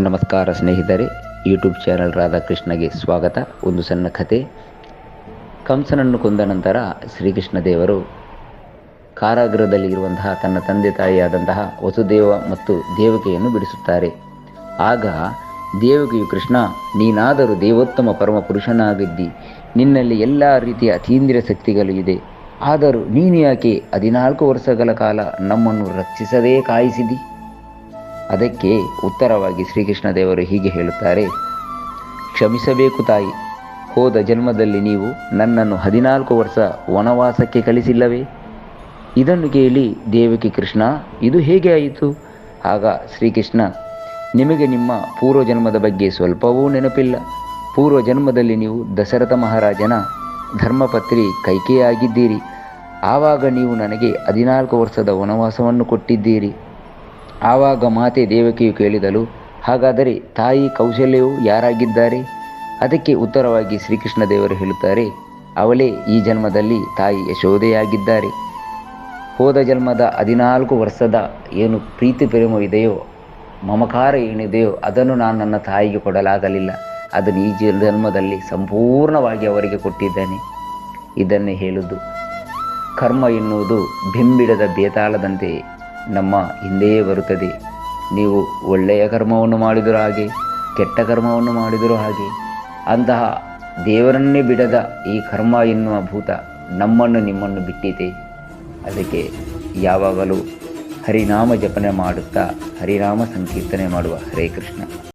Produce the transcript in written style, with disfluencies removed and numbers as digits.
ನಮಸ್ಕಾರ ಸ್ನೇಹಿತರೆ, YouTube channel ರಾಧಾಕೃಷ್ಣಗೆ ಸ್ವಾಗತ. ಒಂದು ಸಣ್ಣ ಕಥೆ. ಕಂಸನನ್ನು ಕೊಂದ ನಂತರ ಶ್ರೀಕೃಷ್ಣ ದೇವರು ಕಾರಾಗೃಹದಲ್ಲಿ ಇರುವಂತಹ ತನ್ನ ತಂದೆ ತಾಯಿಯಾದಂತಹ ವಸುದೇವ ಮತ್ತು ದೇವಕಿಯನ್ನು ಬಿಡಿಸುತ್ತಾರೆ. ಆಗ ದೇವಕಿಯು, ಕೃಷ್ಣ, ನೀನಾದರೂ ದೇವೋತ್ತಮ ಪರಮ ಪುರುಷನಾಗಿದ್ದಿ, ನಿನ್ನಲ್ಲಿ ಎಲ್ಲ ರೀತಿಯ ಅತೀಂದ್ರಿಯ ಶಕ್ತಿಗಳು ಇದೆ, ಆದರೂ ನೀನು ಯಾಕೆ 14 ವರ್ಷಗಳ ಕಾಲ ನಮ್ಮನ್ನು ರಕ್ಷಿಸದೇ ಕಾಯಿಸಿದಿ? ಅದಕ್ಕೆ ಉತ್ತರವಾಗಿ ಶ್ರೀಕೃಷ್ಣ ದೇವರು ಹೀಗೆ ಹೇಳುತ್ತಾರೆ: ಕ್ಷಮಿಸಬೇಕು ತಾಯಿ, ಹೋದ ಜನ್ಮದಲ್ಲಿ ನೀವು ನನ್ನನ್ನು 14 ವರ್ಷ ವನವಾಸಕ್ಕೆ ಕಳಿಸಿಲ್ಲವೇ? ಇದನ್ನು ಕೇಳಿ ದೇವಕಿ, ಕೃಷ್ಣ, ಇದು ಹೇಗೆ ಆಯಿತು? ಆಗ ಶ್ರೀಕೃಷ್ಣ, ನಿಮಗೆ ನಿಮ್ಮ ಪೂರ್ವಜನ್ಮದ ಬಗ್ಗೆ ಸ್ವಲ್ಪವೂ ನೆನಪಿಲ್ಲ. ಪೂರ್ವಜನ್ಮದಲ್ಲಿ ನೀವು ದಶರಥ ಮಹಾರಾಜನ ಧರ್ಮಪತ್ನಿ ಕೈಕೇಯಿಯಾಗಿದ್ದೀರಿ. ಆವಾಗ ನೀವು ನನಗೆ 14 ವರ್ಷದ ವನವಾಸವನ್ನು ಕೊಟ್ಟಿದ್ದೀರಿ. ಆವಾಗ ಮಾತೆ ದೇವಕಿಯು ಕೇಳಿದಳು, ಹಾಗಾದರೆ ತಾಯಿ ಕೌಶಲ್ಯವು ಯಾರಾಗಿದ್ದಾರೆ? ಅದಕ್ಕೆ ಉತ್ತರವಾಗಿ ಶ್ರೀಕೃಷ್ಣ ದೇವರು ಹೇಳುತ್ತಾರೆ, ಅವಳೇ ಈ ಜನ್ಮದಲ್ಲಿ ತಾಯಿ ಯಶೋದೆಯಾಗಿದ್ದಾರೆ. ಹೋದ ಜನ್ಮದ 14 ವರ್ಷದ ಏನು ಪ್ರೀತಿ ಪ್ರೇಮವಿದೆಯೋ, ಮಮಕಾರ ಏನಿದೆಯೋ, ಅದನ್ನು ನಾನು ನನ್ನ ತಾಯಿಗೆ ಕೊಡಲಾಗಲಿಲ್ಲ. ಅದನ್ನು ಈ ಜನ್ಮದಲ್ಲಿ ಸಂಪೂರ್ಣವಾಗಿ ಅವರಿಗೆ ಕೊಟ್ಟಿದ್ದೇನೆ. ಇದನ್ನೇ ಹೇಳುವುದು, ಕರ್ಮ ಎನ್ನುವುದು ಬೆಂಬಿಡದ ಬೇತಾಳದಂತೆ ನಮ್ಮ ಹಿಂದೆಯೇ ಬರುತ್ತದೆ. ನೀವು ಒಳ್ಳೆಯ ಕರ್ಮವನ್ನು ಮಾಡಿದರೂ ಹಾಗೆ, ಕೆಟ್ಟ ಕರ್ಮವನ್ನು ಮಾಡಿದರೂ ಹಾಗೆ. ಅಂತಹ ದೇವರನ್ನೇ ಬಿಡದ ಈ ಕರ್ಮ ಎನ್ನುವ ಭೂತ ನಮ್ಮನ್ನು ನಿಮ್ಮನ್ನು ಬಿಟ್ಟಿದೆ. ಅದಕ್ಕೆ ಯಾವಾಗಲೂ ಹರಿನಾಮ ಜಪನೆ ಮಾಡುತ್ತಾ ಹರಿನಾಮ ಸಂಕೀರ್ತನೆ ಮಾಡುವ. ಹರೇ ಕೃಷ್ಣ.